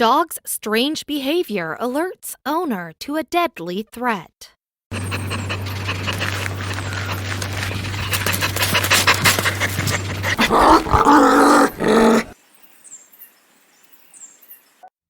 Dog's strange behavior alerts owner to a deadly threat.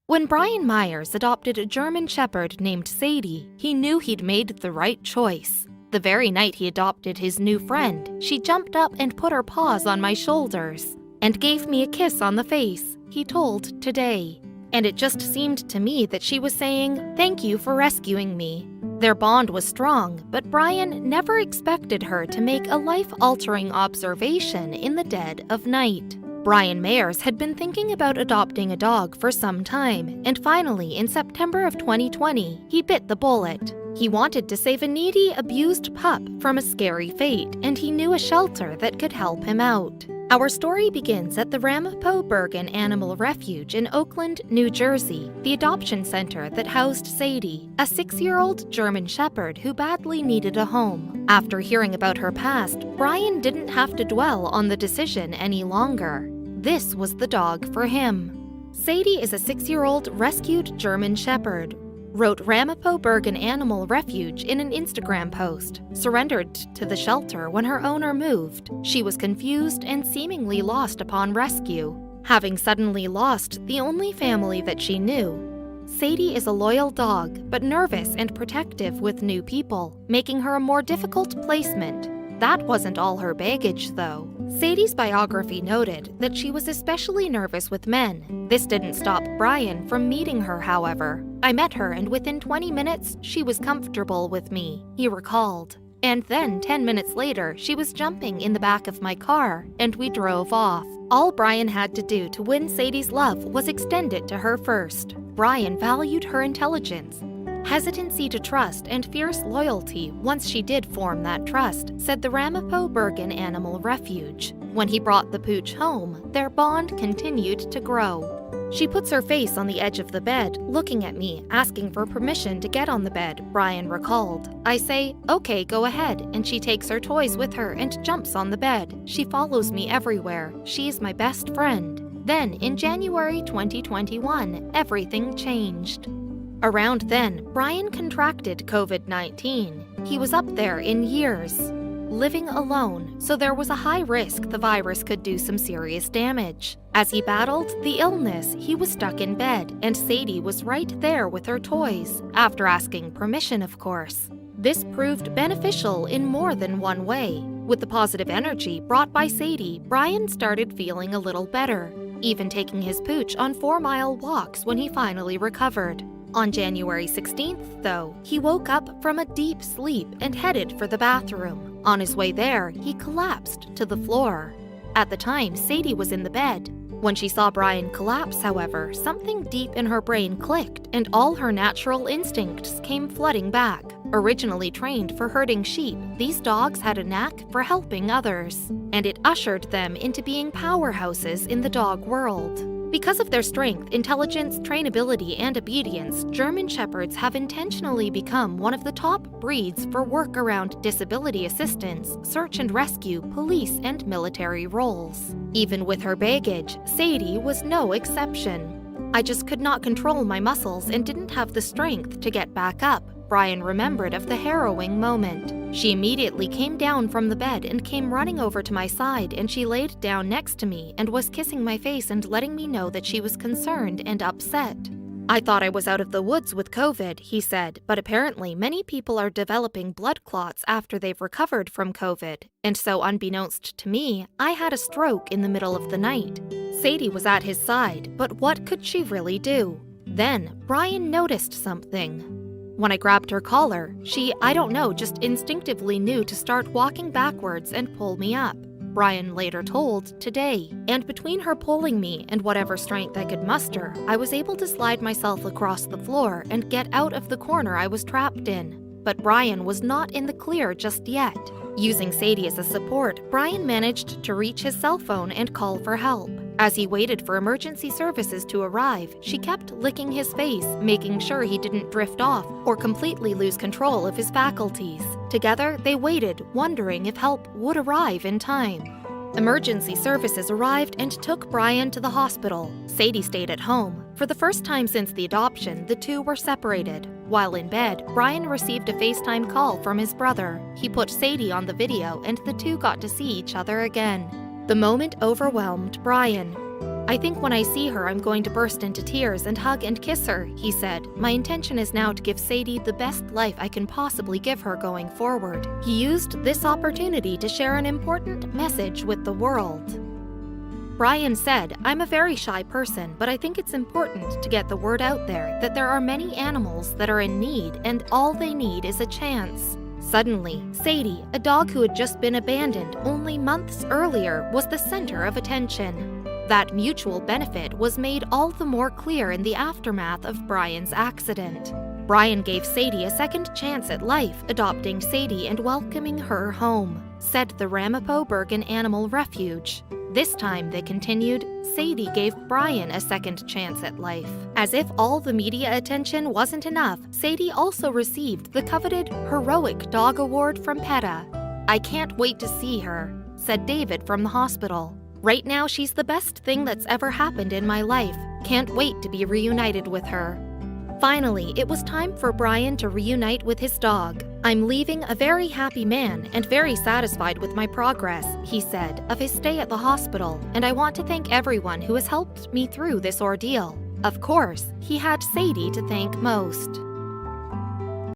When Brian Myers adopted a German Shepherd named Sadie, he knew he'd made the right choice. The very night he adopted his new friend, she jumped up and put her paws on my shoulders and gave me a kiss on the face, he told Today. And it just seemed to me that she was saying, "Thank you for rescuing me." Their bond was strong, but Brian never expected her to make a life-altering observation in the dead of night. Brian Myers had been thinking about adopting a dog for some time, and finally, in September of 2020, he bit the bullet. He wanted to save a needy, abused pup from a scary fate, and he knew a shelter that could help him out. Our story begins at the Ramapo-Bergen Animal Refuge in Oakland, New Jersey, the adoption center that housed Sadie, a 6-year-old German Shepherd who badly needed a home. After hearing about her past, Brian didn't have to dwell on the decision any longer. This was the dog for him. Sadie is a 6-year-old rescued German Shepherd, wrote Ramapo-Bergen Animal Refuge in an Instagram post, surrendered to the shelter when her owner moved. She was confused and seemingly lost upon rescue, having suddenly lost the only family that she knew. Sadie is a loyal dog, but nervous and protective with new people, making her a more difficult placement. That wasn't all her baggage, though. Sadie's biography noted that she was especially nervous with men. This didn't stop Brian from meeting her, however. "I met her, and within 20 minutes, she was comfortable with me," he recalled. "And then 10 minutes later, she was jumping in the back of my car, and we drove off." All Brian had to do to win Sadie's love was extend it to her first. Brian valued her intelligence, hesitancy to trust, and fierce loyalty once she did form that trust, said the Ramapo-Bergen Animal Refuge. When he brought the pooch home, their bond continued to grow. "She puts her face on the edge of the bed, looking at me, asking for permission to get on the bed," Brian recalled. "I say, 'Okay, go ahead,' and she takes her toys with her and jumps on the bed. She follows me everywhere. She's my best friend." Then, in January 2021, everything changed. Around then, Brian contracted COVID-19. He was up there in years, living alone, so there was a high risk the virus could do some serious damage. As he battled the illness, he was stuck in bed, and Sadie was right there with her toys, after asking permission, of course. This proved beneficial in more than one way. With the positive energy brought by Sadie, Brian started feeling a little better, even taking his pooch on 4-mile walks when he finally recovered. On January 16th, though, he woke up from a deep sleep and headed for the bathroom. On his way there, he collapsed to the floor. At the time, Sadie was in the bed. When she saw Brian collapse, however, something deep in her brain clicked, and all her natural instincts came flooding back. Originally trained for herding sheep, these dogs had a knack for helping others, and it ushered them into being powerhouses in the dog world. Because of their strength, intelligence, trainability, and obedience, German Shepherds have intentionally become one of the top breeds for work around disability assistance, search and rescue, police, and military roles. Even with her baggage, Sadie was no exception. "I just could not control my muscles and didn't have the strength to get back up," Brian remembered of the harrowing moment. "She immediately came down from the bed and came running over to my side, and she laid down next to me and was kissing my face and letting me know that she was concerned and upset. I thought I was out of the woods with COVID," he said, "but apparently many people are developing blood clots after they've recovered from COVID, and so unbeknownst to me, I had a stroke in the middle of the night." Sadie was at his side, but what could she really do? Then, Brian noticed something. "When I grabbed her collar, she, I don't know, just instinctively knew to start walking backwards and pull me up," Brian later told Today. "And between her pulling me and whatever strength I could muster, I was able to slide myself across the floor and get out of the corner I was trapped in." But Brian was not in the clear just yet. Using Sadie as a support, Brian managed to reach his cell phone and call for help. As he waited for emergency services to arrive, she kept licking his face, making sure he didn't drift off or completely lose control of his faculties. Together, they waited, wondering if help would arrive in time. Emergency services arrived and took Brian to the hospital. Sadie stayed at home. For the first time since the adoption, the two were separated. While in bed, Brian received a FaceTime call from his brother. He put Sadie on the video and the two got to see each other again. The moment overwhelmed Brian. "I think when I see her, I'm going to burst into tears and hug and kiss her," he said. "My intention is now to give Sadie the best life I can possibly give her going forward." He used this opportunity to share an important message with the world. Brian said, "I'm a very shy person, but I think it's important to get the word out there that there are many animals that are in need and all they need is a chance." Suddenly, Sadie, a dog who had just been abandoned only months earlier, was the center of attention. That mutual benefit was made all the more clear in the aftermath of Brian's accident. Brian gave Sadie a second chance at life, adopting Sadie and welcoming her home, said the Ramapo-Bergen Animal Refuge. This time, they continued, Sadie gave Brian a second chance at life. As if all the media attention wasn't enough, Sadie also received the coveted Heroic Dog Award from PETA. "I can't wait to see her," said David from the hospital. "Right now, she's the best thing that's ever happened in my life. Can't wait to be reunited with her." Finally, it was time for Brian to reunite with his dog. "I'm leaving a very happy man and very satisfied with my progress," he said, of his stay at the hospital, "and I want to thank everyone who has helped me through this ordeal." Of course, he had Sadie to thank most.